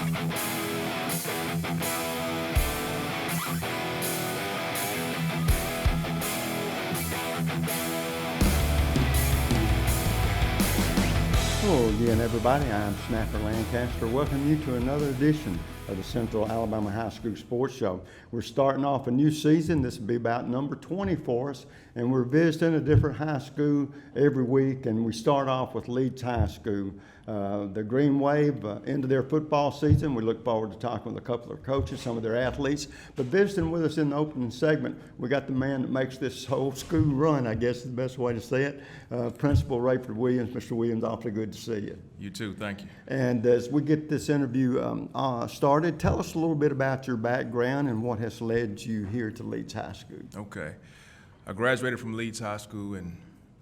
Hello again, everybody. I'm Snapper Lancaster. Welcome you to another edition of the Central Alabama High School Sports Show. We're starting off a new season. This will be about number 20 for us, and we're visiting a different high school every week, and we start off with Leeds High School. The Green Wave into their football season. We look forward to talking with a couple of coaches, some of their athletes. But visiting with us in the opening segment, we got the man that makes this whole school run, I guess is the best way to say it, Principal Rayford Williams. Mr. Williams, awfully good to see you. You too, thank you. And as we get this interview started, tell us a little bit about your background and what has led you here to Leeds High School. Okay. I graduated from Leeds High School in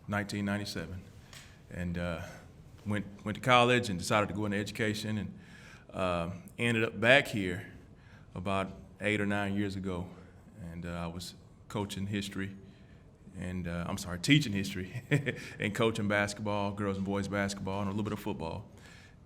1997 and went to college and decided to go into education and ended up back here about 8 or 9 years ago. And I was coaching history and teaching history and coaching basketball, girls and boys basketball, and a little bit of football.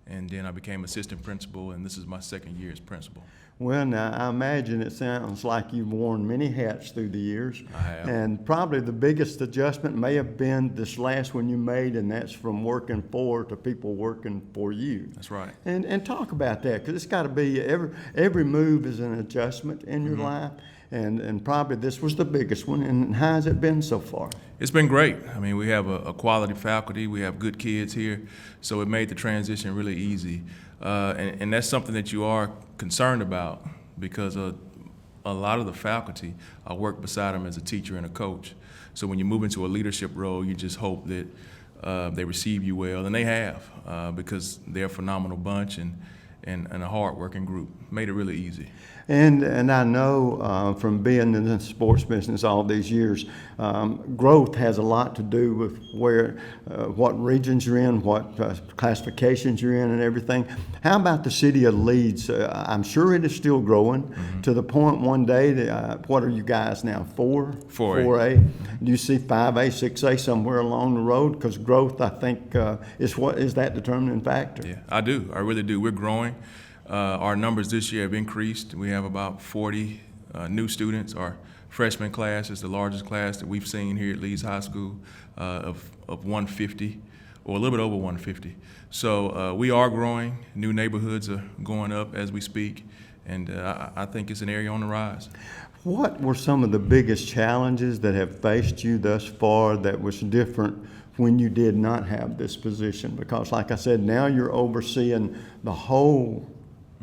And then I became assistant principal, and this is my second year as principal. Well, now, I imagine it sounds like you've worn many hats through the years. I have. And probably the biggest adjustment may have been this last one you made, and that's from working for to people working for you. That's right. And talk about that, because it's got to be, every move is an adjustment in your life. And probably this was the biggest one. And how has it been so far? It's been great. I mean, we have a quality faculty. We have good kids here. So it made the transition really easy. And that's something that you are concerned about because a lot of the faculty, I work beside them as a teacher and a coach. So when you move into a leadership role, you just hope that they receive you well. And they have because they're a phenomenal bunch and a hard-working group. Made it really easy. And I know from being in the sports business all these years, growth has a lot to do with what regions you're in, what classifications you're in and everything. How about the city of Leeds? I'm sure it is still growing to the point one day that, what are you guys now, 4A? Do you see 5A, 6A somewhere along the road? Because growth, I think, is that determining factor? Yeah, I do. I really do. We're growing. Our numbers this year have increased. We have about 40 new students. Our freshman class is the largest class that we've seen here at Leeds High School of 150, or a little bit over 150. So we are growing. New neighborhoods are going up as we speak, and I think it's an area on the rise. What were some of the biggest challenges that have faced you thus far that was different when you did not have this position? Because like I said, now you're overseeing the whole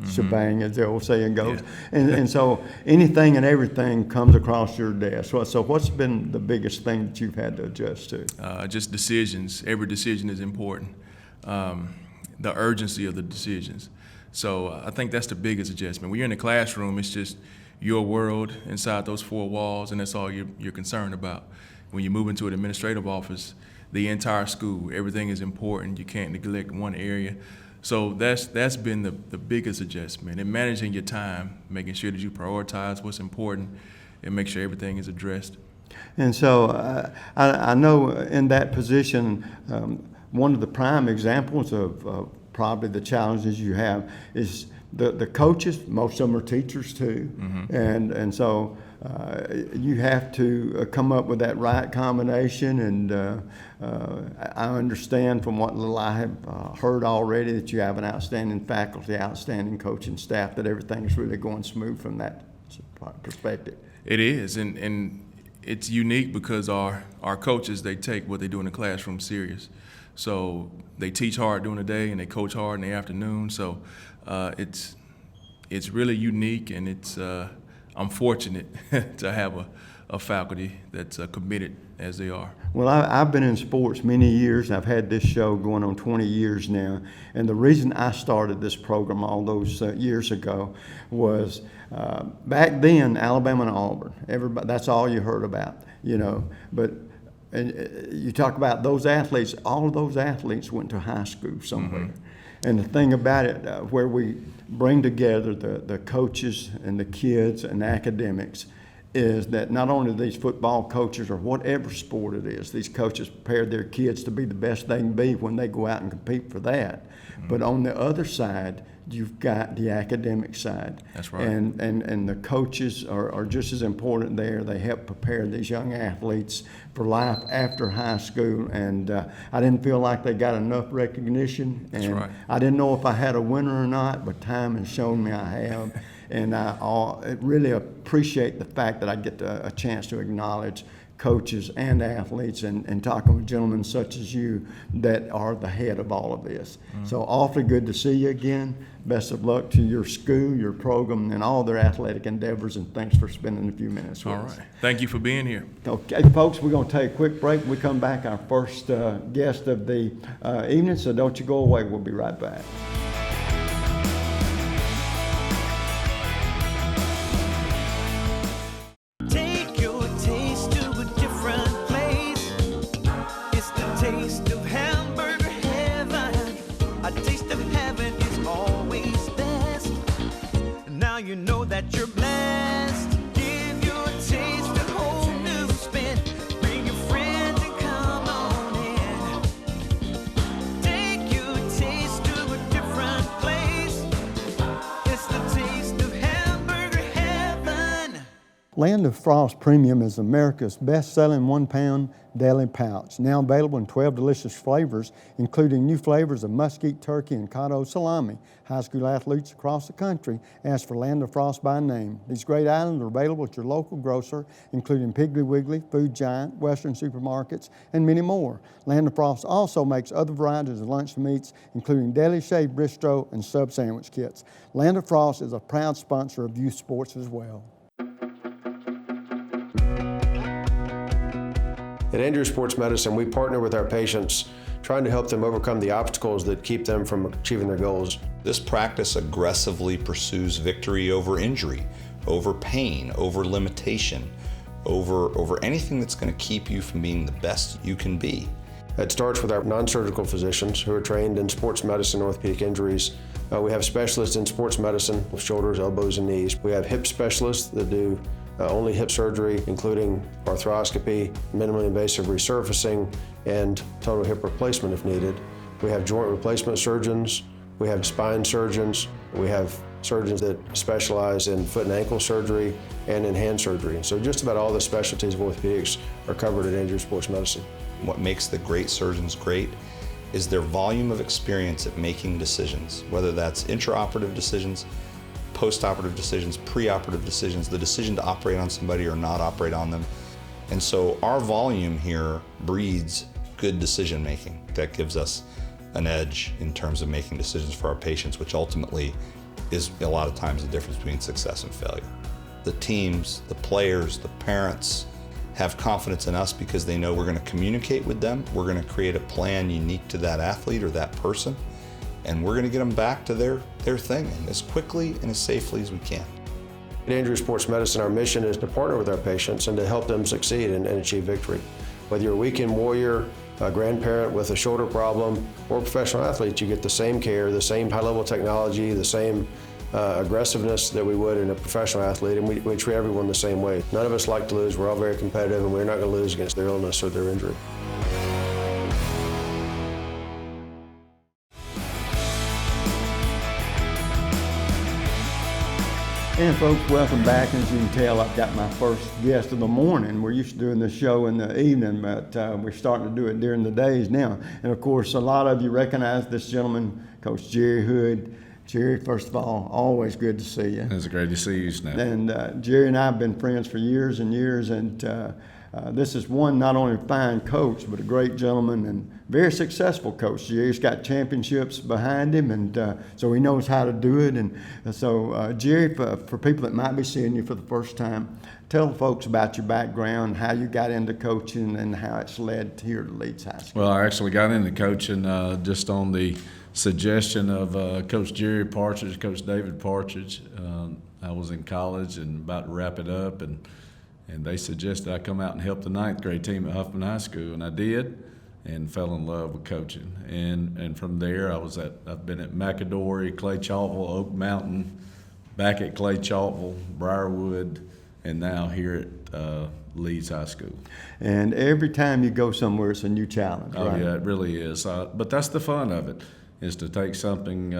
shebang, as the old saying goes. Yeah. And so anything and everything comes across your desk. So what's been the biggest thing that you've had to adjust to? Just decisions. Every decision is important. The urgency of the decisions. So I think that's the biggest adjustment. When you're in the classroom, it's just your world inside those four walls, and that's all you're concerned about. When you move into an administrative office, the entire school, everything is important. You can't neglect one area. So that's been the biggest adjustment. And managing your time, making sure that you prioritize what's important and make sure everything is addressed. And so I know in that position, one of the prime examples of probably the challenges you have is the coaches. Most of them are teachers too. And so you have to come up with that right combination, and I understand from what little I have heard already that you have an outstanding faculty, outstanding coaching staff, that everything's really going smooth from that perspective. It is, and it's unique because our coaches, they take what they do in the classroom serious. So they teach hard during the day and they coach hard in the afternoon. So it's really unique, and it's I'm fortunate to have a faculty that's committed as they are. Well, I've been in sports many years. I've had this show going on 20 years now. And the reason I started this program all those years ago was back then, Alabama and Auburn, everybody, that's all you heard about, you know. But you talk about those athletes, all of those athletes went to high school somewhere. And the thing about it, where we bring together the coaches and the kids and academics, is that not only these football coaches or whatever sport it is, these coaches prepare their kids to be the best they can be when they go out and compete for that. But on the other side, you've got the academic side. That's right. And the coaches are just as important there. They help prepare these young athletes for life after high school. And I didn't feel like they got enough recognition. That's and right. I didn't know if I had a winner or not, but time has shown me I have. And I really appreciate the fact that I get a chance to acknowledge coaches and athletes and talking with gentlemen such as you that are the head of all of this. So awfully good to see you again. Best of luck to your school, your program, and all their athletic endeavors, and thanks for spending a few minutes with us. All right. Thank you for being here. Okay, folks, we're going to take a quick break. When we come back, our first guest of the evening, so don't you go away. We'll be right back. You know that you're blessed. Give your taste a whole new spin. Bring your friends and come on in. Take your taste to a different place. It's the taste of hamburger heaven. Land of Frost Premium is America's best-selling 1-pound deli pouch, now available in 12 delicious flavors, including new flavors of mesquite turkey and cotto salami. High school athletes across the country ask for Land of Frost by name. These great items are available at your local grocer, including Piggly Wiggly, Food Giant, Western supermarkets, and many more. Land of Frost also makes other varieties of lunch meats, including deli shaved bistro and sub sandwich kits. Land of Frost is a proud sponsor of youth sports as well. At Andrew Sports Medicine, we partner with our patients, trying to help them overcome the obstacles that keep them from achieving their goals. This practice aggressively pursues victory over injury, over pain, over limitation, over anything that's going to keep you from being the best you can be. It starts with our non-surgical physicians who are trained in sports medicine, orthopedic injuries. We have specialists in sports medicine with shoulders, elbows, and knees. We have hip specialists that do only hip surgery, including arthroscopy, minimally invasive resurfacing, and total hip replacement if needed. We have joint replacement surgeons. We have spine surgeons. We have surgeons that specialize in foot and ankle surgery and in hand surgery. So just about all the specialties of orthopedics are covered at Andrew Sports Medicine. What makes the great surgeons great is their volume of experience at making decisions, whether that's intraoperative decisions, post-operative decisions, pre-operative decisions, the decision to operate on somebody or not operate on them. And so our volume here breeds good decision making. That gives us an edge in terms of making decisions for our patients, which ultimately is a lot of times the difference between success and failure. The teams, the players, the parents have confidence in us because they know we're going to communicate with them, we're going to create a plan unique to that athlete or that person, and we're going to get them back to their thing as quickly and as safely as we can. At Andrew Sports Medicine, our mission is to partner with our patients and to help them succeed and achieve victory. Whether you're a weekend warrior, a grandparent with a shoulder problem, or a professional athlete, you get the same care, the same high-level technology, the same aggressiveness that we would in a professional athlete, and we treat everyone the same way. None of us like to lose. We're all very competitive, and we're not going to lose against their illness or their injury. And folks, welcome back. As you can tell, I've got my first guest of the morning. We're used to doing this show in the evening, but we're starting to do it during the days now. And of course, a lot of you recognize this gentleman, Coach Jerry Hood. Jerry, first of all, always good to see you. It's great to see you, Snap. And Jerry and I have been friends for years and years, and this is one not only fine coach, but a great gentleman and very successful coach. Jerry's got championships behind him, and so he knows how to do it. And so, Jerry, for people that might be seeing you for the first time, tell the folks about your background, how you got into coaching, and how it's led here to Leeds High School. Well, I actually got into coaching just on the suggestion of Coach Jerry Partridge, Coach David Partridge. I was in college and about to wrap it up, and they suggested I come out and help the 9th grade team at Huffman High School, and I did, and fell in love with coaching. And from there, I've been at McAdory, Clay Chaltville, Oak Mountain, back at Clay Chaltville, Briarwood, and now here at Leeds High School. And every time you go somewhere, it's a new challenge, Oh, right? yeah, it really is. But that's the fun of it. is to take something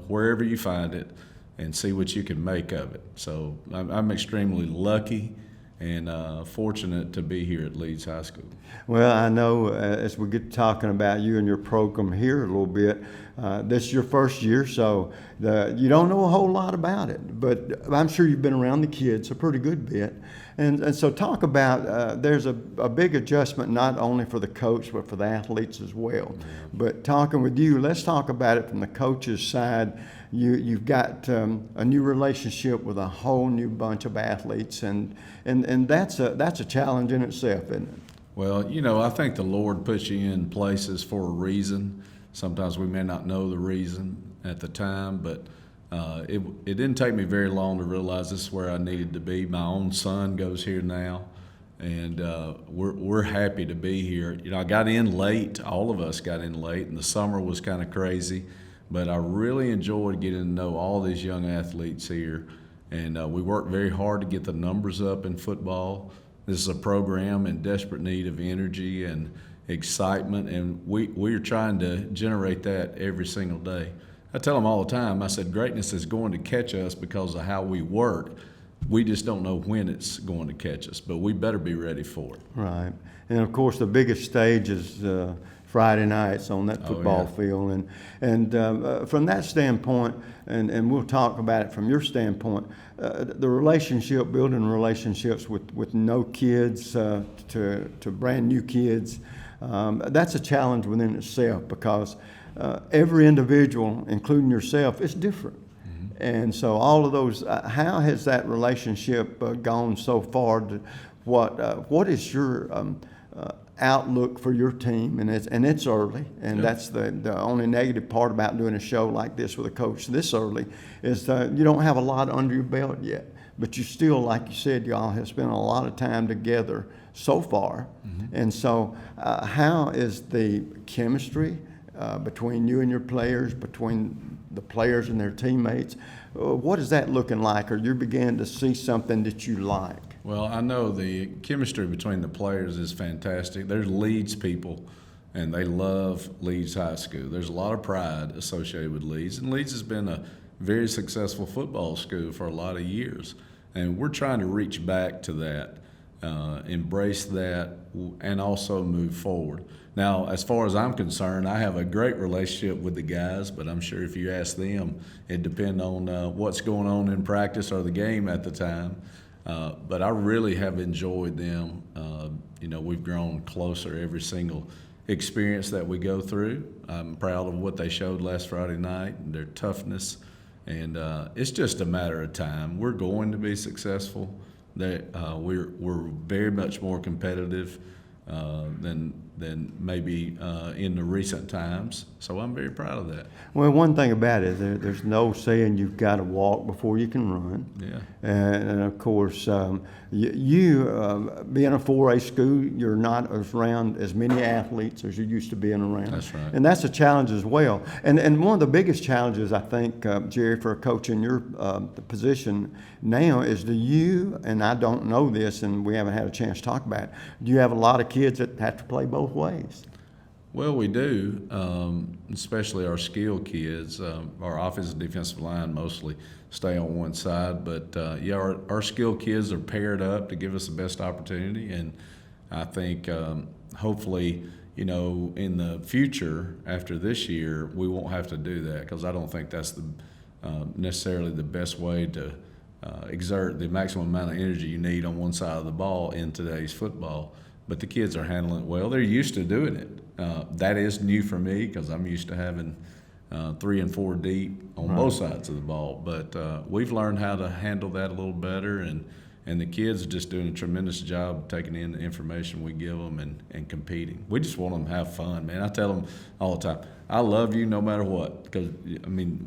wherever you find it and see what you can make of it. So I'm extremely lucky and fortunate to be here at Leeds High School. Well, I know as we get talking about you and your program here a little bit, this is your first year, so you don't know a whole lot about it, but I'm sure you've been around the kids a pretty good bit. And so talk about, there's a big adjustment not only for the coach, but for the athletes as well. But talking with you, let's talk about it from the coach's side. You've got a new relationship with a whole new bunch of athletes, and that's a challenge in itself, isn't it? Well, I think the Lord puts you in places for a reason. Sometimes we may not know the reason at the time, but it didn't take me very long to realize this is where I needed to be. My own son goes here now, and we're happy to be here. I got in late. All of us got in late, and the summer was kind of crazy. But I really enjoyed getting to know all these young athletes here, and we worked very hard to get the numbers up in football. This is a program in desperate need of energy and excitement, and we are trying to generate that every single day. I tell them all the time, I said, greatness is going to catch us because of how we work. We just don't know when it's going to catch us, but we better be ready for it. Right. And of course, the biggest stage is Friday nights on that football field. And from that standpoint, and we'll talk about it from your standpoint, the relationship, building relationships with no kids to brand new kids, that's a challenge within itself because every individual, including yourself, is different. And so all of those, how has that relationship gone so far? What is your outlook for your team? And it's early, and that's the only negative part about doing a show like this with a coach this early is you don't have a lot under your belt yet. But you still, like you said, y'all have spent a lot of time together so far. And so how is the chemistry between you and your players, between the players and their teammates? What is that looking like? Or you're beginning to see something that you like? Well, I know the chemistry between the players is fantastic. There's Leeds people, and they love Leeds High School. There's a lot of pride associated with Leeds, and Leeds has been a very successful football school for a lot of years. And we're trying to reach back to that, embrace that, and also move forward. Now, as far as I'm concerned, I have a great relationship with the guys, but I'm sure if you ask them, it depends on what's going on in practice or the game at the time. But I really have enjoyed them. We've grown closer every single experience that we go through. I'm proud of what they showed last Friday night and their toughness. And it's just a matter of time. We're going to be successful. We're very much more competitive than maybe in the recent times. So I'm very proud of that. Well, one thing about it, there's no saying you've got to walk before you can run. Yeah. And of course, you being a 4A school, you're not around as many athletes as you used to being around. That's right. And that's a challenge as well. And one of the biggest challenges, I think, Jerry, for a coach in your position now is and I don't know this and we haven't had a chance to talk about it, do you have a lot of kids that have to play both ways? Well, we do, especially our skill kids. Our offensive and defensive line mostly stay on one side, but our skill kids are paired up to give us the best opportunity, and I think hopefully, in the future after this year, we won't have to do that because I don't think that's necessarily the best way to exert the maximum amount of energy you need on one side of the ball in today's football. But the kids are handling it well. They're used to doing it. That is new for me because I'm used to having 3 and 4 deep on both sides of the ball. But we've learned how to handle that a little better, and the kids are just doing a tremendous job taking in the information we give them and competing. We just want them to have fun, man. I tell them all the time, I love you no matter what because,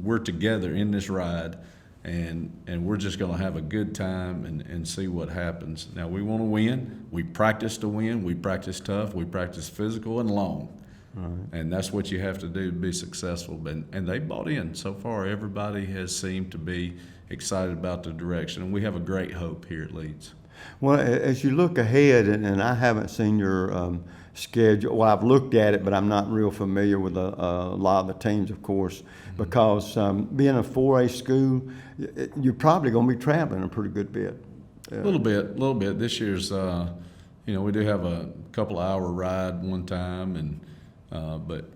we're together in this ride. And we're just going to have a good time and see what happens. Now, we want to win. We practice to win. We practice tough. We practice physical and long. Right. And that's what you have to do to be successful. And they bought in. So far, everybody has seemed to be excited about the direction. And we have a great hope here at Leeds. Well, as you look ahead, and I haven't seen your schedule. Well, I've looked at it, but I'm not real familiar with a lot of the teams, of course, because being a 4A school, you're probably going to be traveling a pretty good bit. A little bit. This year's, we do have a couple hour ride one time, and but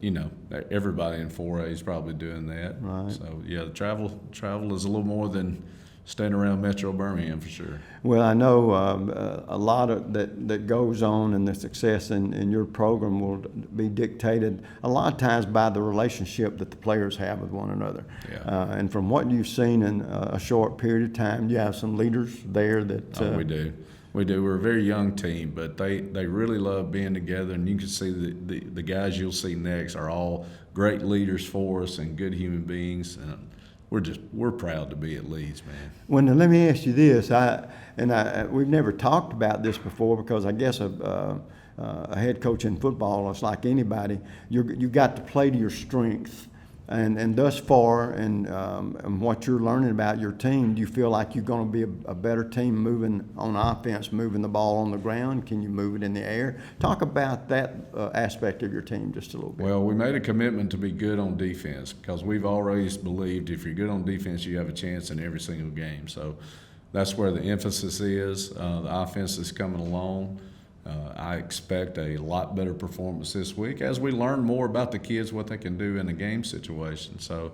everybody in 4A is probably doing that. Right. So yeah, the travel is a little more than staying around Metro Birmingham for sure. Well, I know a lot of that goes on, and the success in your program will be dictated a lot of times by the relationship that the players have with one another. Yeah. And from what you've seen in a short period of time, you have some leaders there that. We do. We're a very young team, but they really love being together, and you can see the guys you'll see next are all great leaders for us and good human beings. And we're proud to be at Leeds, man. Well, now, let me ask you this. We've never talked about this before, because I guess a head coach in football is like anybody. You got to play to your strengths, and thus far, and what you're learning about your team, do you feel like you're going to be a better team moving on offense, moving the ball on the ground? Can you move it in the air? Talk about that aspect of your team just a little bit. Well, we made a commitment to be good on defense, because we've always believed if you're good on defense, you have a chance in every single game. So that's where the emphasis is. The offense is coming along. I expect a lot better performance this week as we learn more about the kids, what they can do in a game situation. So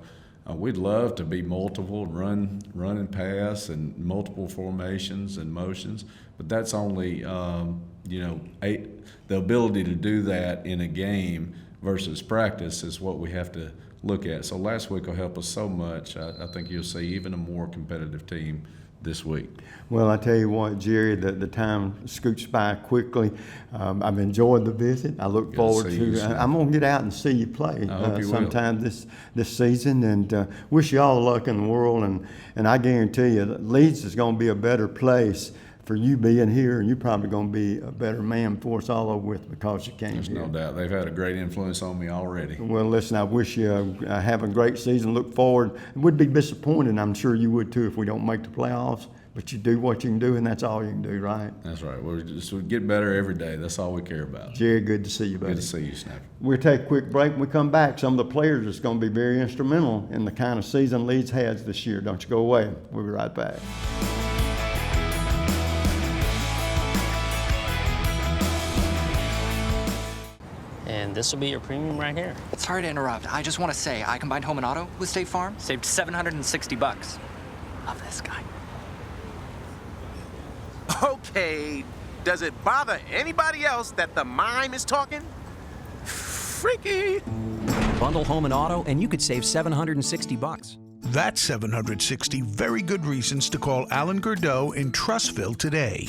we'd love to be multiple, run and pass, and multiple formations and motions, but that's only the ability to do that in a game versus practice is what we have to look at. So last week will help us so much. I think you'll see even a more competitive team this week. Well, I tell you what, Jerry, the time scoots by quickly. I've enjoyed the visit. I look forward to. I'm going to get out and see you play sometime this season, and wish you all the luck in the world. And I guarantee you, that Leeds is going to be a better place for you being here, and you're probably going to be a better man for us all over with because you came here. There's no doubt. They've had a great influence on me already. Well, listen, I wish you have a great season. Look forward. Would be disappointed, I'm sure you would too, if we don't make the playoffs. But you do what you can do, and that's all you can do, right? That's right. We get better every day. That's all we care about. Jerry, good to see you, buddy. Good to see you, Snapper. We'll take a quick break. When we come back, some of the players are going to be very instrumental in the kind of season Leeds has this year. Don't you go away. We'll be right back. And this will be your premium right here. Sorry to interrupt. I just want to say, I combined home and auto with State Farm. Saved $760. Love this guy. Okay, does it bother anybody else that the mime is talking? Freaky. Bundle home and auto, and you could save $760. That's 760 very good reasons to call Alan Gurdeau in Trussville today.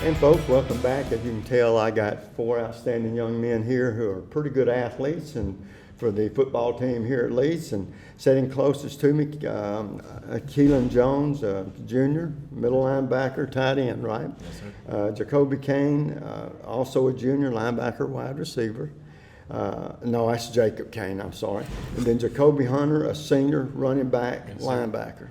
And folks, welcome back. As you can tell, I got 4 outstanding young men here who are pretty good athletes and for the football team here at Leeds. And sitting closest to me, Keelan Jones, junior, middle linebacker, tight end, right? Yes, sir. Jacoby Kane, also a junior linebacker, wide receiver. No, that's Jacob Kane, I'm sorry. And then Jacoby Hunter, a senior running back, linebacker.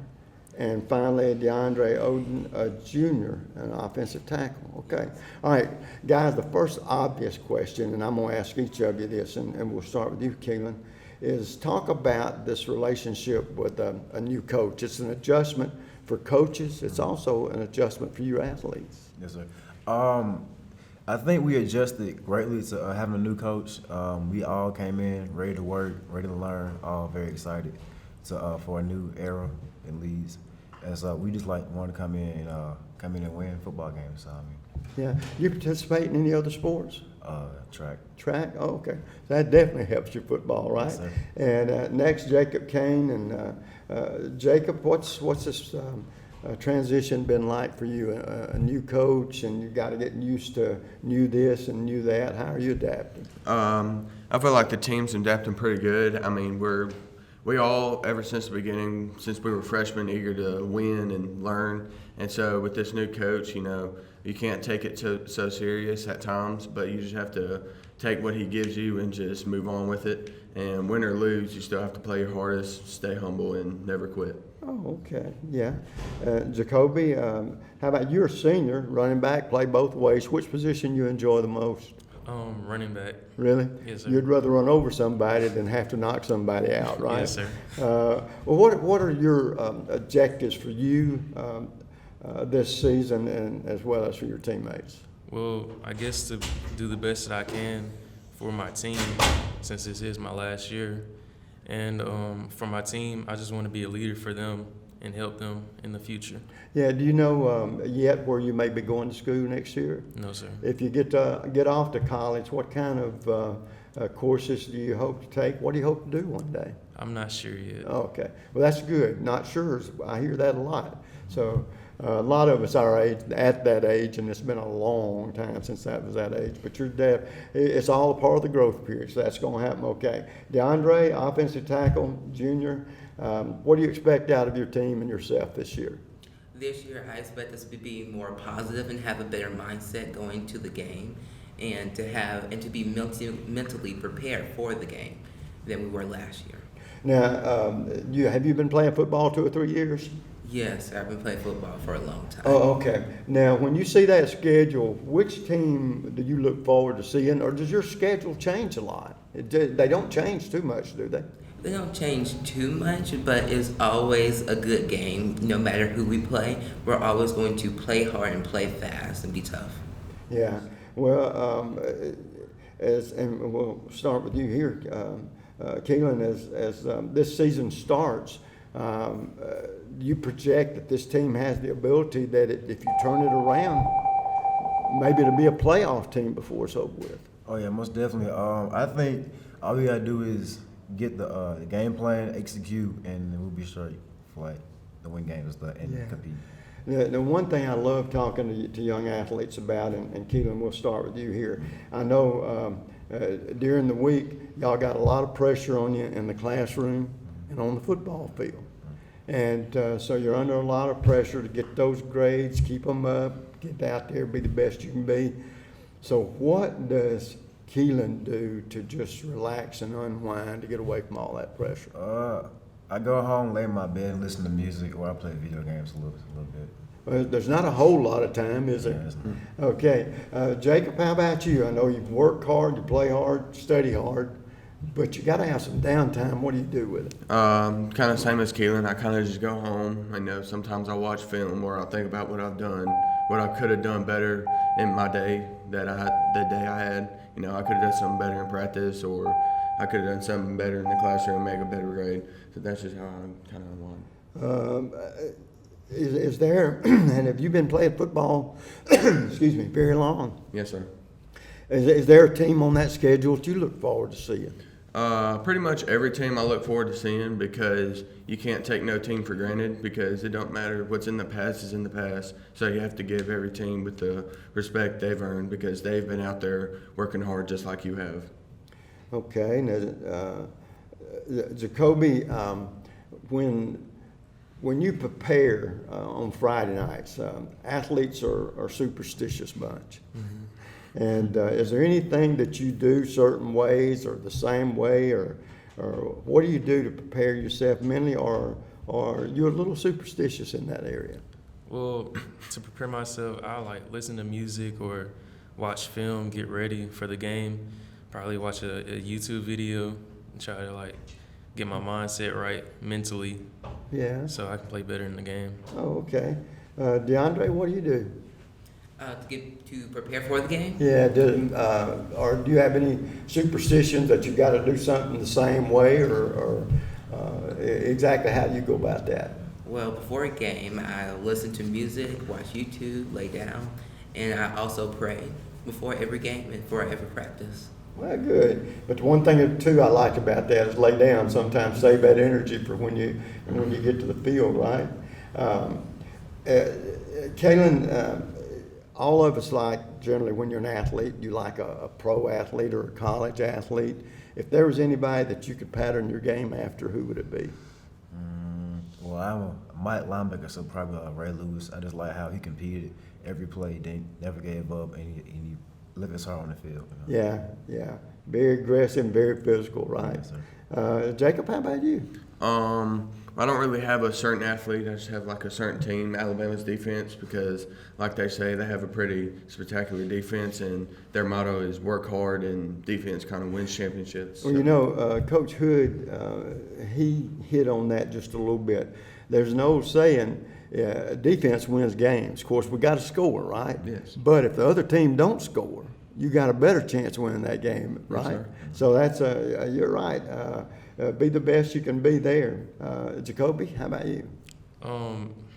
And finally, DeAndre Oden, a junior, an offensive tackle. Okay. All right, guys, the first obvious question, and I'm going to ask each of you this, and we'll start with you, Keelan, is talk about this relationship with a new coach. It's an adjustment for coaches. It's also an adjustment for you athletes. Yes, sir. I think we adjusted greatly to having a new coach. We all came in ready to work, ready to learn, all very excited for a new era in Leeds. And so we just want to come in and win football games. So, yeah. You participate in any other sports? Track. Track? Oh, okay. So that definitely helps your football, right? Yes, sir. And next, Jacob Kane. And Jacob, what's this transition been like for you? A new coach, and you got to get used to new this and new that. How are you adapting? I feel like the team's adapting pretty good. I mean, we all, ever since the beginning, since we were freshmen, eager to win and learn. And so with this new coach, you can't take it so serious at times, but you just have to take what he gives you and just move on with it. And win or lose, you still have to play your hardest, stay humble, and never quit. Oh, okay, yeah. Jacoby, how about you're a senior, running back, play both ways. Which position you enjoy the most? Running back. Really? Yes, sir. You'd rather run over somebody than have to knock somebody out, right? Yes, sir. Well, what are your objectives for you this season and as well as for your teammates? Well, I guess to do the best that I can for my team, since this is my last year. And for my team, I just want to be a leader for them and help them in the future. Yeah, do you know yet where you may be going to school next year? No, sir. If you get off to college, what kind of courses do you hope to take? What do you hope to do one day? I'm not sure yet. Okay, well that's good. Not sure, I hear that a lot. So a lot of us our age, at that age, and it's been a long time since that was that age. But it's all a part of the growth period, so that's going to happen. Okay, DeAndre, offensive tackle, junior. What do you expect out of your team and yourself this year? This year, I expect us to be more positive and have a better mindset going to the game, and to be mentally prepared for the game than we were last year. Now, have you been playing football 2 or 3 years? Yes, I've been playing football for a long time. Oh, okay. Now, when you see that schedule, which team do you look forward to seeing, or does your schedule change a lot? They don't change too much, do they? They don't change too much, but it's always a good game. No matter who we play, we're always going to play hard and play fast and be tough. Yeah. Well, and we'll start with you here, Keelan. As this season starts, you project that this team has the ability that if you turn it around, maybe it'll be a playoff team before it's over with. Oh yeah, most definitely. I think all we gotta do is get the game plan, execute, and then we'll be straight for like the win games and compete. The one thing I love talking to young athletes about, and Keelan, we'll start with you here. I know during the week y'all got a lot of pressure on you in the classroom and on the football field. And so you're under a lot of pressure to get those grades, keep them up, get out there, be the best you can be. So what does Keelan do to just relax and unwind to get away from all that pressure? I go home, lay in my bed, and listen to music, or I play video games a little bit. Well, there's not a whole lot of time, is there? Yeah, okay. Jacob, how about you? I know you work hard, you play hard, study hard, but you got to have some downtime. What do you do with it? Kind of same as Keelan. I kind of just go home. I know sometimes I watch film or I'll think about what I've done, what I could have done better in my day the day I had. You know, I could have done something better in practice, or I could have done something better in the classroom, make a better grade. So that's just how I kind of want. Is there, and have you been playing football, excuse me, very long? Yes, sir. Is there a team on that schedule that you look forward to seeing? Pretty much every team I look forward to seeing, because you can't take no team for granted, because it don't matter what's in the past is in the past. So you have to give every team with the respect they've earned, because they've been out there working hard just like you have. Okay. Now, Jacoby, when you prepare on Friday nights, athletes are a superstitious bunch. Mm-hmm. And is there anything that you do certain ways or the same way, or what do you do to prepare yourself mentally, or you're a little superstitious in that area? Well, to prepare myself, I like listen to music or watch film, get ready for the game, probably watch a YouTube video and try to like get my mindset right mentally. Yeah. So I can play better in the game. Oh, okay. DeAndre, what do you do? To prepare for the game? Yeah, or do you have any superstitions that you got to do something the same way, or exactly how do you go about that? Well, before a game, I listen to music, watch YouTube, lay down, and I also pray before every game and before every practice. Well, good. But the one thing too I like about that is lay down. Sometimes save that energy for when you get to the field, right? Kaylin, all of us like generally when you're an athlete, you like a pro athlete or a college athlete. If there was anybody that you could pattern your game after, who would it be? Well, I'm a Mike linebacker, so probably Ray Lewis. I just like how he competed every play, they never gave up any live his heart on the field. Yeah, yeah. Very aggressive and very physical, right? Yes, sir. Jacob, how about you? I don't really have a certain athlete. I just have like a certain team, Alabama's defense, because like they say, they have a pretty spectacular defense, and their motto is work hard, and defense kind of wins championships. Well, you know, Coach Hood, he hit on that just a little bit. There's an old saying, defense wins games. Of course, we got to score, right? Yes. But if the other team don't score, you got a better chance of winning that game, right? Yes, so that's you're right. Be the best you can be there. Jacoby, how about you?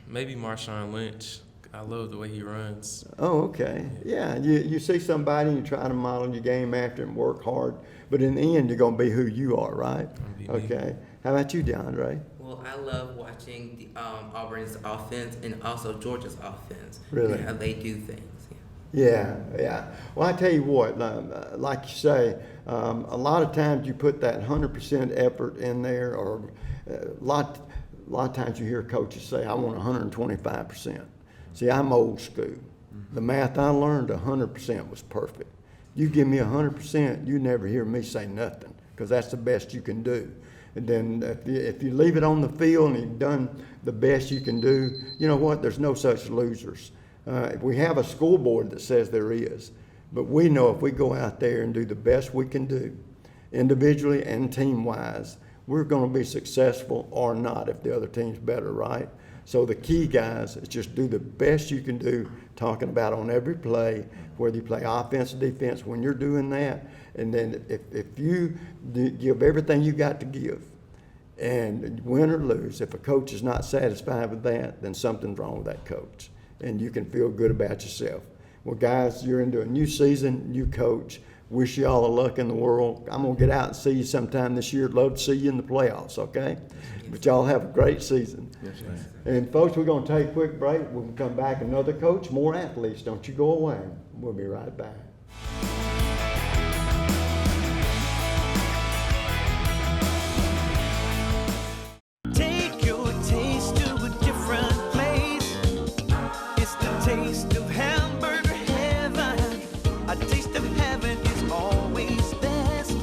Maybe Marshawn Lynch. I love the way he runs. Oh, okay. Yeah, you see somebody and you try to model your game after and work hard, but in the end, you're going to be who you are, right? Okay. How about you, DeAndre? Well, I love watching the, Auburn's offense and also Georgia's offense. Really? And how they do things. Yeah, yeah. Well, I tell you what, like you say, a lot of times you put that 100% effort in there, or a lot of times you hear coaches say, I want 125%. See, I'm old school. The math I learned, 100% was perfect. You give me 100%, you never hear me say nothing, because that's the best you can do. And then if you leave it on the field and you've done the best you can do, you know what, there's no such losers. We have a scoreboard that says there is, but we know if we go out there and do the best we can do, individually and team-wise, we're going to be successful or not if the other team's better, right? So the key, guys, is just do the best you can do, talking about on every play, whether you play offense or defense, when you're doing that. And then if you give everything you got to give, and win or lose, if a coach is not satisfied with that, then something's wrong with that coach. And you can feel good about yourself. Well, guys, you're into a new season, new coach. Wish you all the luck in the world. I'm going to get out and see you sometime this year. Love to see you in the playoffs, okay? But y'all have a great season. Yes, sir. And folks, we're going to take a quick break. We'll come back, another coach, more athletes. Don't you go away. We'll be right back. Take your taste to a different place. It's the taste of hamburger heaven. A taste of heaven is always best.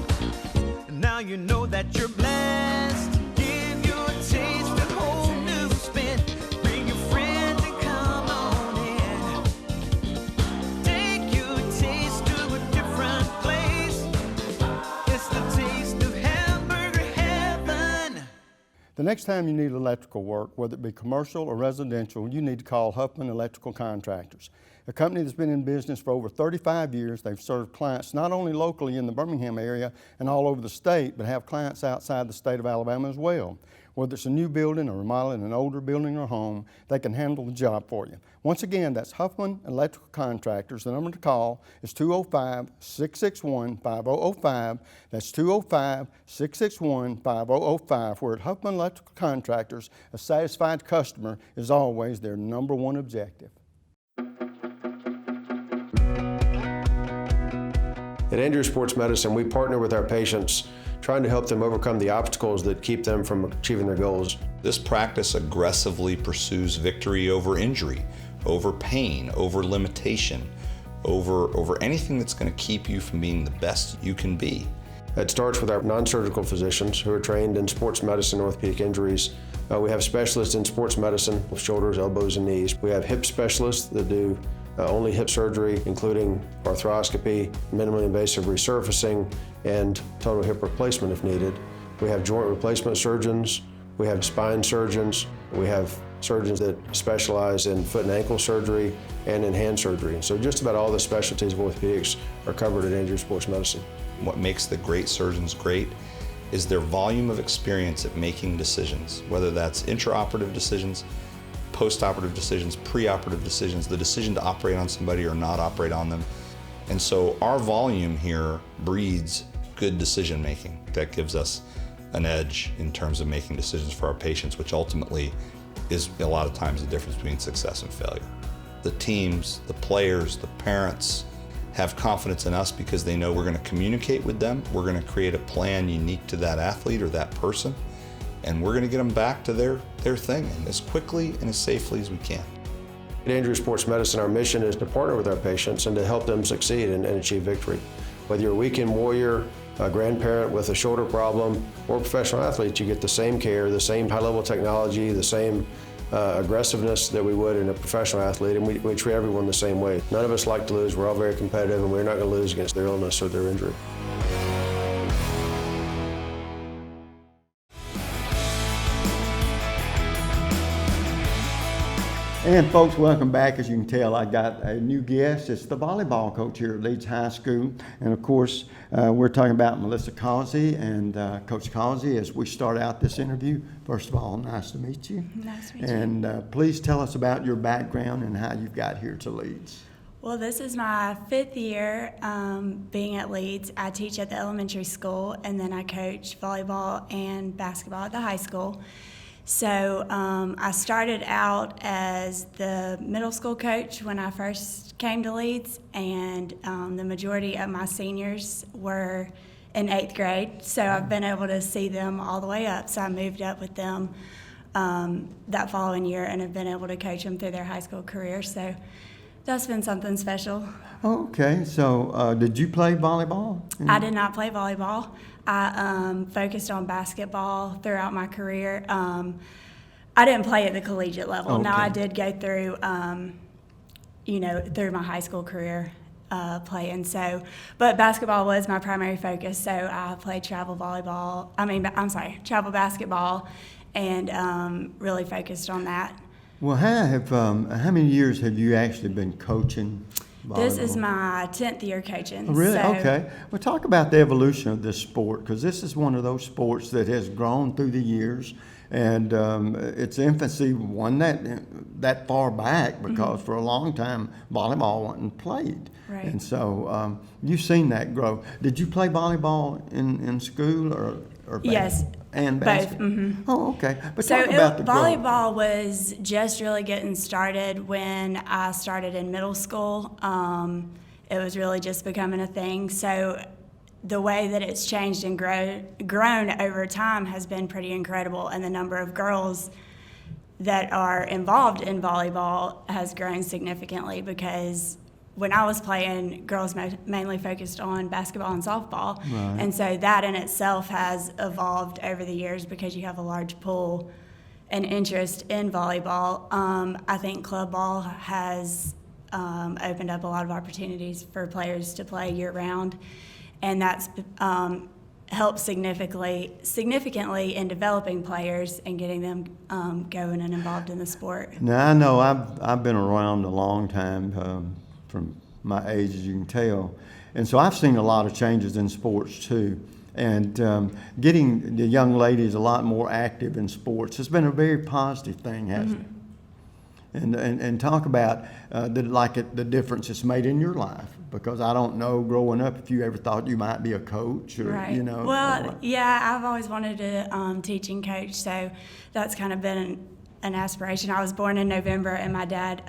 Now you know that you're blessed. Give your taste a whole new spin. Bring your friends and come on in. Take your taste to a different place. It's the taste of hamburger heaven. The next time you need electrical work, whether it be commercial or residential, you need to call Huffman Electrical Contractors, a company that's been in business for over 35 years. They've served clients not only locally in the Birmingham area and all over the state, but have clients outside the state of Alabama as well. Whether it's a new building or remodeling an older building or home, they can handle the job for you. Once again, that's Huffman Electrical Contractors. The number to call is 205-661-5005. That's 205-661-5005. Where at Huffman Electrical Contractors, a satisfied customer is always their number one objective. At Andrew Sports Medicine, we partner with our patients, trying to help them overcome the obstacles that keep them from achieving their goals. This practice aggressively pursues victory over injury, over pain, over limitation, over anything that's going to keep you from being the best you can be. It starts with our non-surgical physicians who are trained in sports medicine, orthopedic injuries. We have specialists in sports medicine, shoulders, elbows, and knees. We have hip specialists that do only hip surgery, including arthroscopy, minimally invasive resurfacing, and total hip replacement if needed. We have joint replacement surgeons. We have spine surgeons. We have surgeons that specialize in foot and ankle surgery and in hand surgery. So just about all the specialties of orthopedics are covered at Andrew Sports Medicine. What makes the great surgeons great is their volume of experience at making decisions, whether that's intraoperative decisions, post-operative decisions, pre-operative decisions, the decision to operate on somebody or not operate on them. And so our volume here breeds good decision making. That gives us an edge in terms of making decisions for our patients, which ultimately is a lot of times the difference between success and failure. The teams, the players, the parents have confidence in us because they know we're going to communicate with them. We're going to create a plan unique to that athlete or that person, and we're going to get them back to their thing and as quickly and as safely as we can. At Andrew Sports Medicine, our mission is to partner with our patients and to help them succeed and achieve victory. Whether you're a weekend warrior, a grandparent with a shoulder problem, or a professional athlete, you get the same care, the same high-level technology, the same aggressiveness that we would in a professional athlete, and we treat everyone the same way. None of us like to lose. We're all very competitive, and we're not going to lose against their illness or their injury. And folks, welcome back. As you can tell, I got a new guest. It's the volleyball coach here at Leeds High School. And of course, we're talking about Melissa Causey and Coach Causey as we start out this interview. First of all, nice to meet you. Nice to meet you. And please tell us about your background and how you got here to Leeds. Well, this is my 5th year being at Leeds. I teach at the elementary school, and then I coach volleyball and basketball at the high school. So I started out as the middle school coach when I first came to Leeds, and the majority of my seniors were in 8th grade. So I've been able to see them all the way up. So I moved up with them that following year and have been able to coach them through their high school career. So that's been something special. Okay, so did you play volleyball? I did not play volleyball. I focused on basketball throughout my career. I didn't play at the collegiate level. Okay. Now I did go through, through my high school career playing. So, but basketball was my primary focus. So I played travel basketball, and really focused on that. Well, how many years have you actually been coaching volleyball? This is my 10th year coaching. Oh, really? So, Okay. Well, talk about the evolution of this sport, because this is one of those sports that has grown through the years, and its infancy wasn't that far back, because for a long time volleyball wasn't played. Right. And so you've seen that grow. Did you play volleyball in school or Yes. and Both. basketball? Mm-hmm. Oh, okay. But So talk about the growth. volleyball was just really getting started when I started in middle school. It was really just becoming a thing. So the way that it's changed and grown over time has been pretty incredible, and the number of girls that are involved in volleyball has grown significantly, because when I was playing, girls mainly focused on basketball and softball. Right. And so that in itself has evolved over the years, because you have a large pool and interest in volleyball. I think club ball has opened up a lot of opportunities for players to play year-round, and that's helped significantly in developing players and getting them going and involved in the sport. Now, I know I've been around a long time, from my age, as you can tell. And so I've seen a lot of changes in sports too. And getting the young ladies a lot more active in sports has been a very positive thing, hasn't it? And talk about the difference it's made in your life, because I don't know, growing up, if you ever thought you might be a coach or, Right. you know. Well, yeah, I've always wanted to teach and coach, so that's kind of been an aspiration. I was born in November, and my dad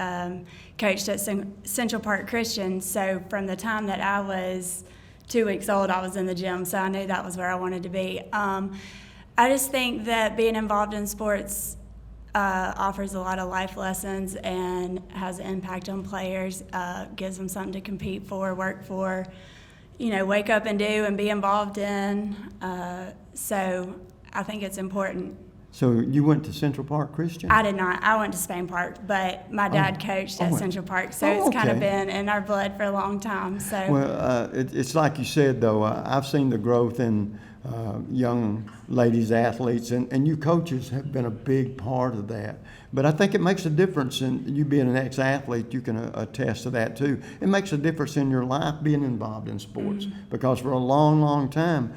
coached at Central Park Christian, so from the time that I was 2 weeks old, I was in the gym, so I knew that was where I wanted to be. I just think that being involved in sports offers a lot of life lessons and has an impact on players, gives them something to compete for, work for, wake up and do and be involved in. So I think it's important. So you went to Central Park Christian? I did not. I went to Spain Park, but my dad coached at Central Park, so it's kind of been in our blood for a long time. So. Well, it's like you said, though. I've seen the growth in young ladies athletes, and you coaches have been a big part of that. But I think it makes a difference in you being an ex-athlete. You can attest to that too. It makes a difference in your life being involved in sports, because for a long, long time,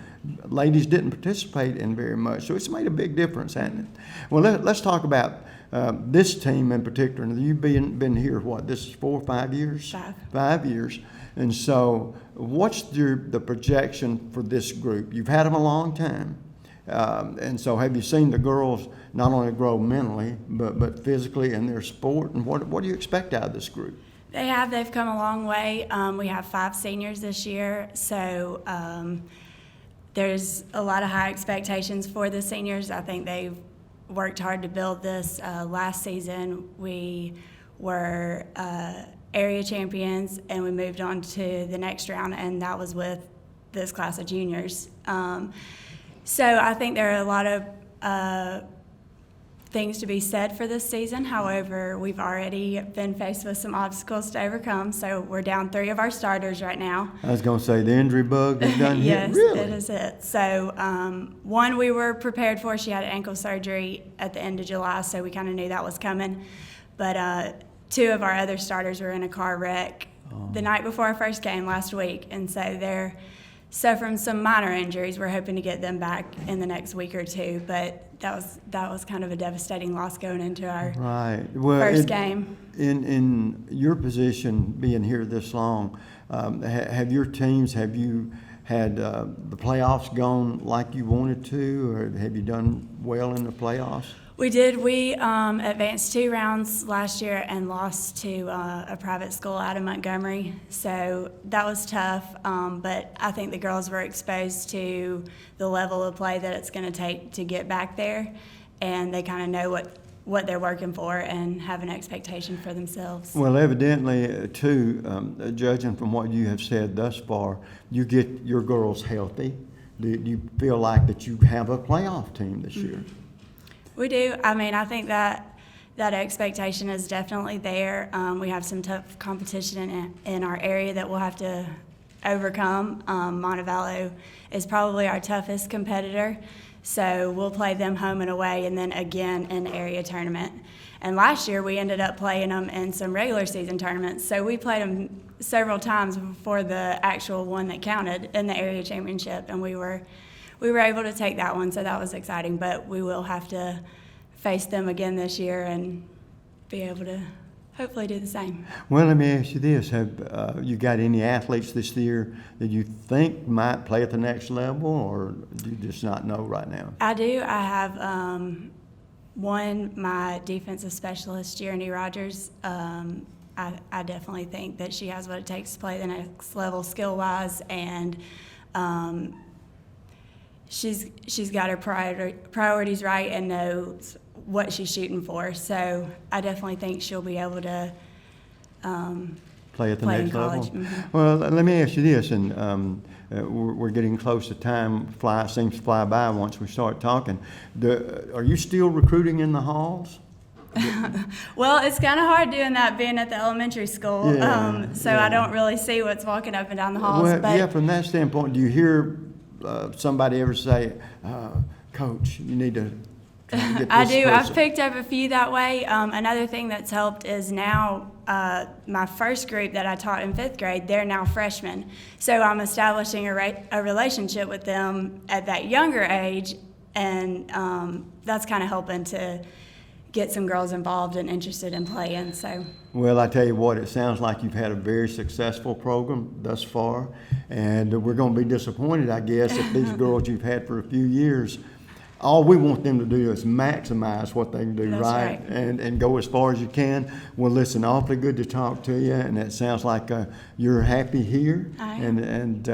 ladies didn't participate in very much. So it's made a big difference, hasn't it? Well, let's talk about this team in particular. You've been here, this is 4 or 5 years? 5. 5 years. And so what's the projection for this group? You've had them a long time. And so have you seen the girls not only grow mentally, but physically in their sport? And what do you expect out of this group? They've come a long way. We have 5 seniors this year, so there's a lot of high expectations for the seniors. I think they've worked hard to build this. Last season, we were area champions, and we moved on to the next round, and that was with this class of juniors. So I think there are a lot of things to be said for this season. However, we've already been faced with some obstacles to overcome, so we're down 3 of our starters right now. I was going to say, the injury bug is done Yes, here? Really? it is it. So one we were prepared for. She had ankle surgery at the end of July, so we kind of knew that was coming. But 2 of our other starters were in a car wreck the night before our first game last week, and so they're suffering some minor injuries. We're hoping to get them back in the next week or 2, but that was kind of a devistating loss going into our first game. In your position, being here this long, have your teams, have you had the playoffs gone like you wanted to, or have you done well in the playoffs? We did. We advanced 2 rounds last year and lost to a private school out of Montgomery. So that was tough, but I think the girls were exposed to the level of play that it's going to take to get back there, and they kind of know what they're working for and have an expectation for themselves. Well, evidently, too, judging from what you have said thus far, you get your girls healthy. Do you feel like that you have a playoff team this year? We do. I mean, I think that expectation is definitely there. We have some tough competition in our area that we'll have to overcome. Montevallo is probably our toughest competitor, so we'll play them home and away, and then again in the area tournament. And last year we ended up playing them in some regular season tournaments, so we played them several times before the actual one that counted in the area championship, and we were able to take that one, so that was exciting. But we will have to face them again this year and be able to hopefully do the same. Well, let me ask you this. Have you got any athletes this year that you think might play at the next level, or do you just not know right now? I do. I have one, my defensive specialist, Jeremy Rogers. I definitely think that she has what it takes to play the next level skill-wise, and she's got her priorities right and knows what she's shooting for. So I definitely think she'll be able to play at the play next in level. college. Mm-hmm. Well, let me ask you this, and we're getting close to time. Seems to fly by once we start talking. Are you still recruiting in the halls? Well, it's kind of hard doing that being at the elementary school, so I don't really see what's walking up and down the halls. Well, but yeah, from that standpoint, do you hear somebody ever say, Coach, you need to try to get this I do. person? I've picked up a few that way. Another thing that's helped is now my first group that I taught in 5th grade, they're now freshmen. So I'm establishing a relationship with them at that younger age, and that's kind of helping to get some girls involved and interested in playing. So. Well, I tell you what, it sounds like you've had a very successful program thus far, and we're going to be disappointed, I guess, if these girls you've had for a few years, all we want them to do is maximize what they can do. That's right. And go as far as you can. Well, listen, awfully good to talk to you, and it sounds like you're happy here, and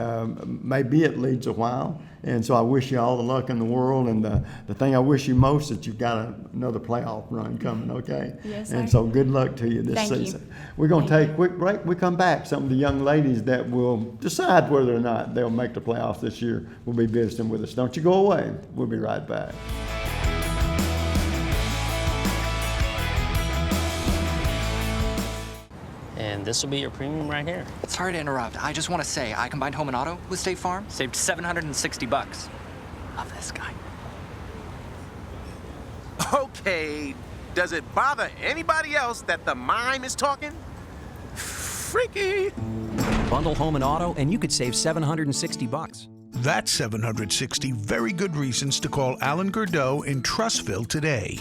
maybe it leads a while. And so I wish you all the luck in the world, and the thing I wish you most is you've got another playoff run coming, okay? Yes, sir. And so good luck to you this season. You. We're going to take a quick break. We come back. Some of the young ladies that will decide whether or not they'll make the playoffs this year will be visiting with us. Don't you go away. We'll be right back. And this will be your premium right here. Sorry to interrupt. I just want to say I combined home and auto with State Farm. Saved $760. Love this guy. Okay, does it bother anybody else that the mime is talking? Freaky. Bundle home and auto, and you could save $760. That's 760 very good reasons to call Alan Gurdeau in Trussville today.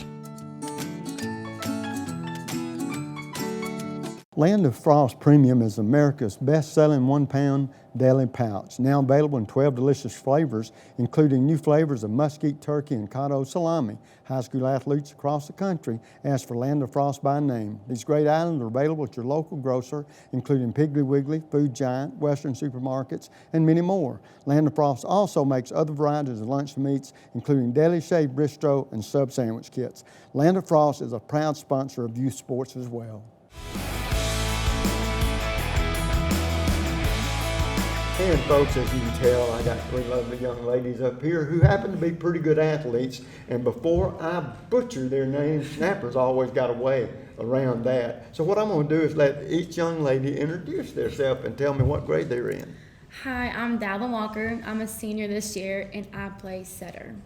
Land of Frost Premium is America's best-selling 1-pound deli pouch, now available in 12 delicious flavors, including new flavors of mesquite turkey and cotto salami. High school athletes across the country ask for Land of Frost by name. These great items are available at your local grocer, including Piggly Wiggly, Food Giant, Western supermarkets, and many more. Land of Frost also makes other varieties of lunch meats, including deli shaved bistro and sub sandwich kits. Land of Frost is a proud sponsor of youth sports as well. And folks, as you can tell, I got three lovely young ladies up here who happen to be pretty good athletes. And before I butcher their names, Snapper's always got a way around that. So what I'm going to do is let each young lady introduce themselves and tell me what grade they're in. Hi, I'm Dalvin Walker. I'm a senior this year, and I play setter.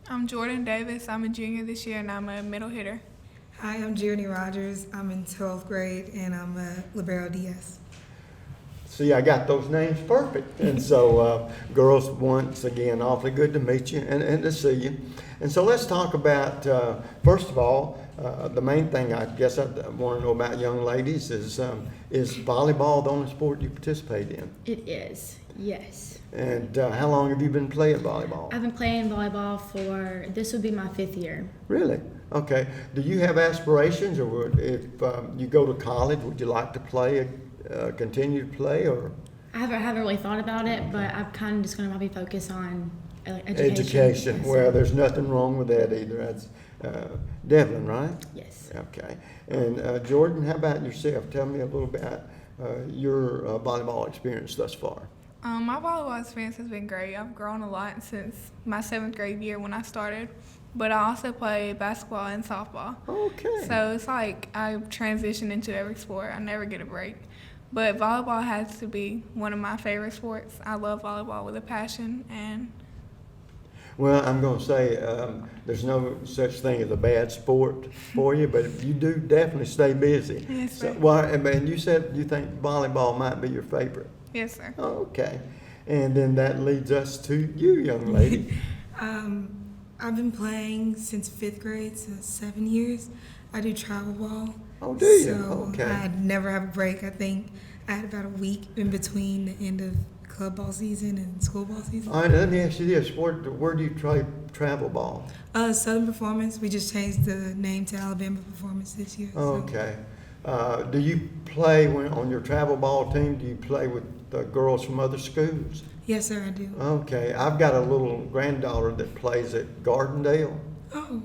I'm Jordan Davis. I'm a junior this year, and I'm a middle hitter. Hi, I'm Giovanni Rogers. I'm in 12th grade, and I'm a libero DS. See, I got those names perfect. And so, girls, once again, awfully good to meet you and to see you. And so let's talk about, first of all, the main thing I guess I want to know about young ladies is volleyball the only sport you participate in? It is, yes. And how long have you been playing volleyball? I've been playing volleyball for, this would be my 5th year. Really? Okay. Do you have aspirations, or if you go to college, would you like to play, continue to play, or? I haven't really thought about it, but I'm kind of just going to probably focus on education. Education. Yes, well, sir. there's nothing wrong with that either. That's Devlin, right? Yes. Okay. And Jordan, how about yourself? Tell me a little about your volleyball experience thus far. My volleyball experience has been great. I've grown a lot since my 7th grade year when I started, but I also play basketball and softball. Okay. So it's like I transition into every sport. I never get a break. But volleyball has to be one of my favorite sports. I love volleyball with a passion. And well, I'm going to say there's no such thing as a bad sport for you, but you do definitely stay busy. Yes, sir. So, well, and you said you think volleyball might be your favorite. Yes, sir. Okay. And then that leads us to you, young lady. I've been playing since 5th grade, so 7 years. I do travel ball. Oh, do you? So Okay. I never have a break. I think I had about a week in between the end of club ball season and school ball season. All right, let me ask you this. Where do you play travel ball? Southern Performance. We just changed the name to Alabama Performance this year. Okay. Do you play on your travel ball team? Do you play with the girls from other schools? Yes, sir, I do. Okay. I've got a little granddaughter that plays at Gardendale. Oh.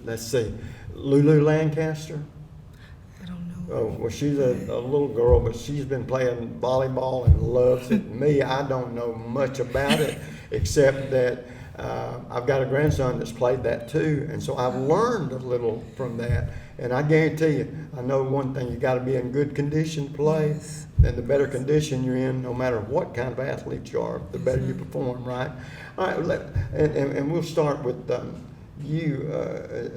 Let's see, Lulu Lancaster. I don't know. Oh, well, she's a little girl, but she's been playing volleyball and loves it. Me, I don't know much about it, except that I've got a grandson that's played that too, and so I've learned a little from that. And I guarantee you, I know one thing, you got to be in good condition to play. Yes. And the better condition you're in, no matter what kind of athlete you are, the better you perform, right? All right, and we'll start with you,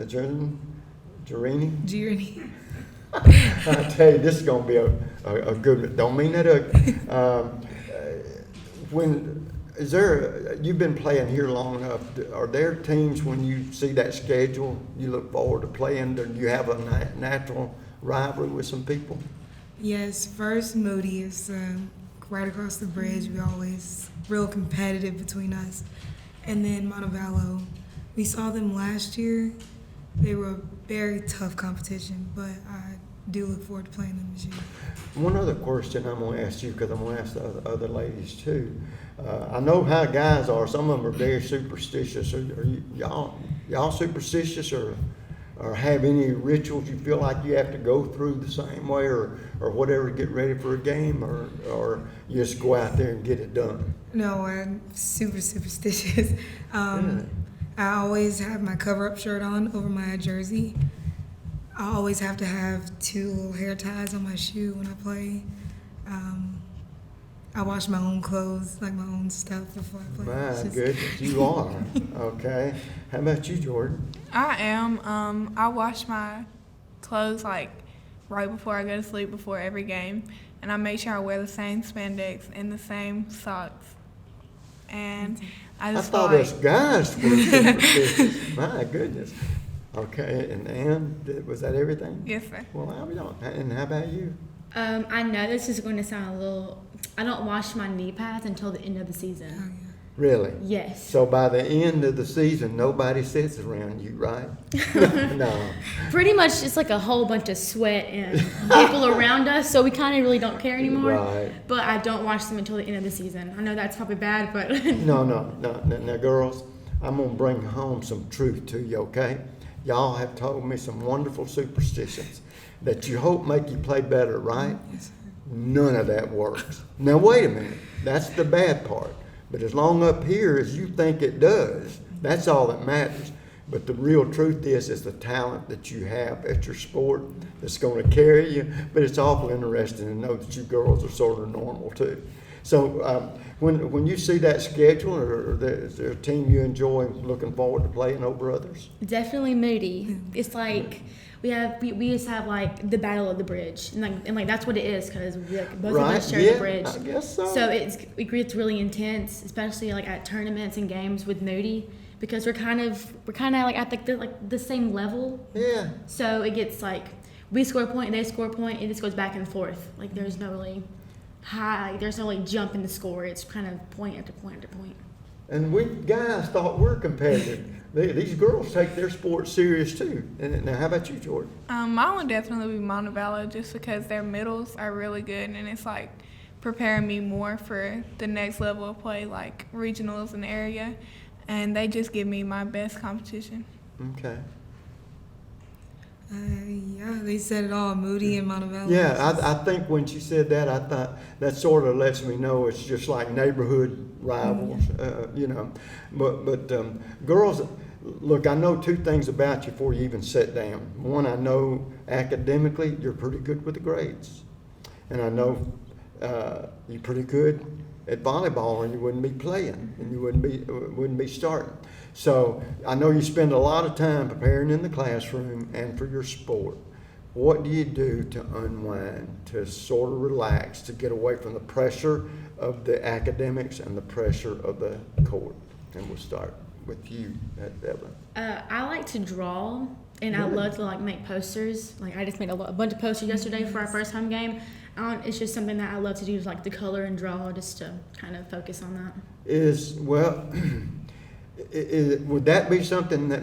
Giovanni. I tell you, this is going to be a good one. Don't mean that ugly. You've been playing here long enough, are there teams when you see that schedule you look forward to playing? Do you have a natural rivalry with some people? Yes, first Moody is right across the bridge. We always real competitive between us. And then Montevallo, we saw them last year. They were a very tough competition, but I do look forward to playing them this year. One other question I'm going to ask you, because I'm going to ask the other ladies too. I know how guys are. Some of them are very superstitious. Are y'all superstitious, or have any rituals you feel like you have to go through the same way, or whatever to get ready for a game, or you just go out there and get it done? No, I'm super superstitious. Really? I always have my cover-up shirt on over my jersey. I always have to have 2 little hair ties on my shoe when I play. I wash my own clothes, like my own stuff before I play. My goodness, you are. Okay. How about you, Jordan? I am. I wash my clothes like right before I go to sleep before every game, and I make sure I wear the same spandex and the same socks. And I thought us guys were superstitious. My goodness. Okay, and Ann, was that everything? Yes, sir. Well, and how about you? I know this is going to sound a little, I don't wash my knee pads until the end of the season. Really? Yes. So by the end of the season, nobody sits around you, right? No. Pretty much it's like a whole bunch of sweat and people around us, so we kind of really don't care anymore. Right. But I don't wash them until the end of the season. I know that's probably bad, but... No. Now, girls, I'm going to bring home some truth to you, okay? Y'all have told me some wonderful superstitions. that you hope make you play better, right? Yes, sir. None of that works. Now wait a minute, that's the bad part. But as long up here as you think it does, that's all that matters. But the real truth is the talent that you have at your sport that's going to carry you. But it's awful interesting to know that you girls are sort of normal too. So when you see that schedule, or is there a team you enjoy looking forward to playing over others? Definitely Moody. It's like we used to have like the Battle of the Bridge, and like that's what it is because both of us share the bridge. I guess so. So it gets really intense, especially like at tournaments and games with Moody, because we're kind of like at the same level. Yeah. So it gets like we score a point, they score a point, it just goes back and forth. Like there's no really there's no like jump in the score. It's kind of point after point after point. And we guys thought we're competitive. These girls take their sport serious too. And now, how about you, Jordan? Mine would definitely be Montevallo, just because their middles are really good, and it's like preparing me more for the next level of play, like regionals in the area, and they just give me my best competition. Okay. Yeah, they said it all, Moody and Montevallo. Yeah, I think when she said that, I thought that sort of lets me know it's just like neighborhood rivals, you know. But girls, look, I know two things about you before you even sit down. One, I know academically you're pretty good with the grades. And I know you're pretty good at volleyball, or you wouldn't be playing, and you wouldn't be starting. So I know you spend a lot of time preparing in the classroom and for your sport. What do you do to unwind, to sort of relax, to get away from the pressure of the academics and the pressure of the court? And we'll start with you, Evelyn. I like to draw, and I love to like make posters. Like I just made a bunch of posters yesterday for our first home game. It's just something that I love to do, like to color and draw, just to kind of focus on that. Would that be something that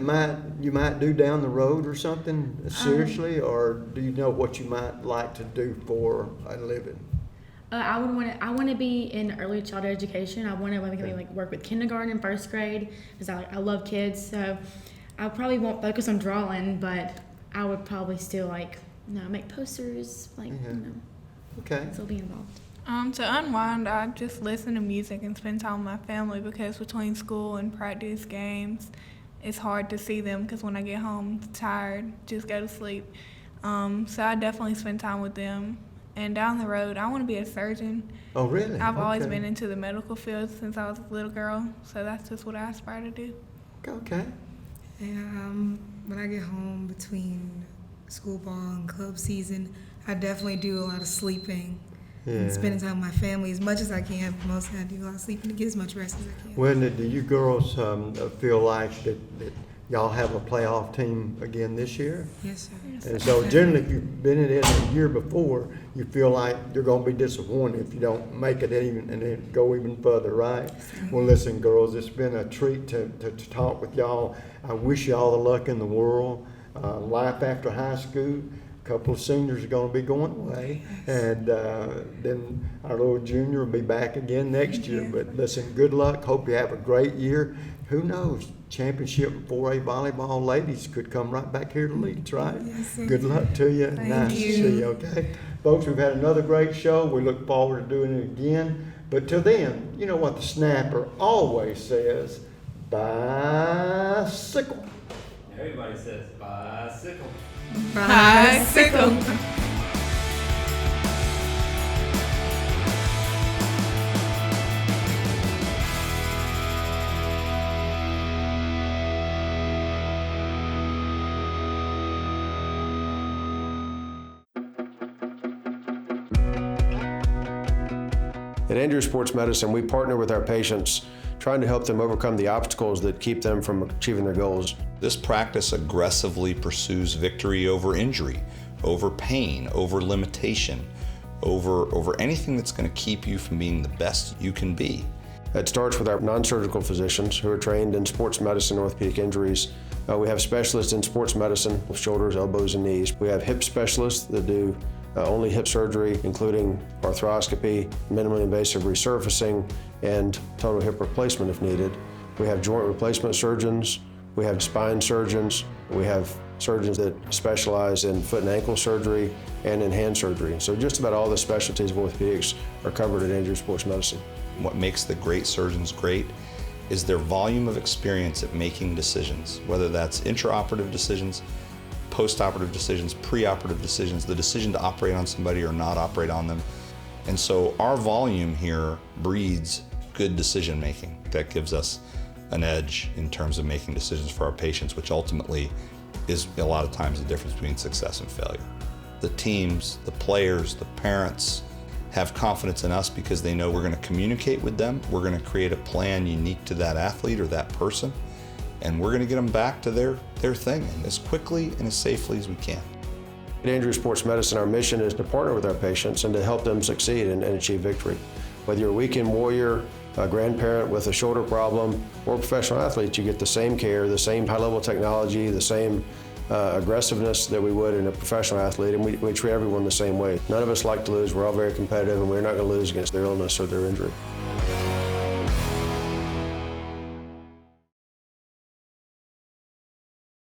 you might do down the road or something seriously, or do you know what you might like to do for a living? I want to be in early childhood education. I want to like work with kindergarten and first grade because I love kids. So I probably won't focus on drawing, but I would probably still make posters, Okay. Still be involved. To unwind, I just listen to music and spend time with my family, because between school and practice games, it's hard to see them because when I get home tired, just go to sleep. So I definitely spend time with them. And down the road, I want to be a surgeon. Oh, really? I've always been into the medical field since I was a little girl, so that's just what I aspire to do. Okay. And when I get home between school ball and club season, I definitely do a lot of sleeping. And spending time with my family as much as I can. Mostly I do a lot of sleeping to get as much rest as I can. Well, do you girls feel like that y'all have a playoff team again this year? Yes, sir. Yes, and so generally, if you've been in it a year before, you feel like you're going to be disappointed if you don't make it even and then go even further, right? Well, listen, girls, it's been a treat to talk with y'all. I wish you all the luck in the world. Life after high school. A couple of seniors are going to be going away, and then our little junior will be back again next year. But listen, good luck. Hope you have a great year. Who knows? Championship 4A volleyball ladies could come right back here to Leeds, right? Yes, sir. Good luck to you. Nice to see you, okay? Folks, we've had another great show. We look forward to doing it again. But till then, you know what the snapper always says, bicycle. Everybody says bicycle. Bicycle. At Andrew Sports Medicine, we partner with our patients, trying to help them overcome the obstacles that keep them from achieving their goals. This practice aggressively pursues victory over injury, over pain, over limitation, over anything that's going to keep you from being the best you can be. It starts with our non-surgical physicians who are trained in sports medicine and orthopedic injuries. We have specialists in sports medicine with shoulders, elbows, and knees. We have hip specialists that do only hip surgery, including arthroscopy, minimally invasive resurfacing, and total hip replacement if needed. We have joint replacement surgeons. We have spine surgeons. We have surgeons that specialize in foot and ankle surgery and in hand surgery. So just about all the specialties of orthopedics are covered at Injury Sports Medicine. What makes the great surgeons great is their volume of experience at making decisions, whether that's intraoperative decisions, postoperative decisions, preoperative decisions, the decision to operate on somebody or not operate on them. And so our volume here breeds good decision making. That gives us an edge in terms of making decisions for our patients, which ultimately is a lot of times the difference between success and failure. The teams, the players, the parents have confidence in us because they know we're going to communicate with them, we're going to create a plan unique to that athlete or that person, and we're going to get them back to their thing and as quickly and as safely as we can. At Injury Sports Medicine, our mission is to partner with our patients and to help them succeed and achieve victory. Whether you're a weekend warrior, a grandparent with a shoulder problem, or a professional athlete, you get the same care, the same high-level technology, the same aggressiveness that we would in a professional athlete, and we treat everyone the same way. None of us like to lose. We're all very competitive, and we're not going to lose against their illness or their injury.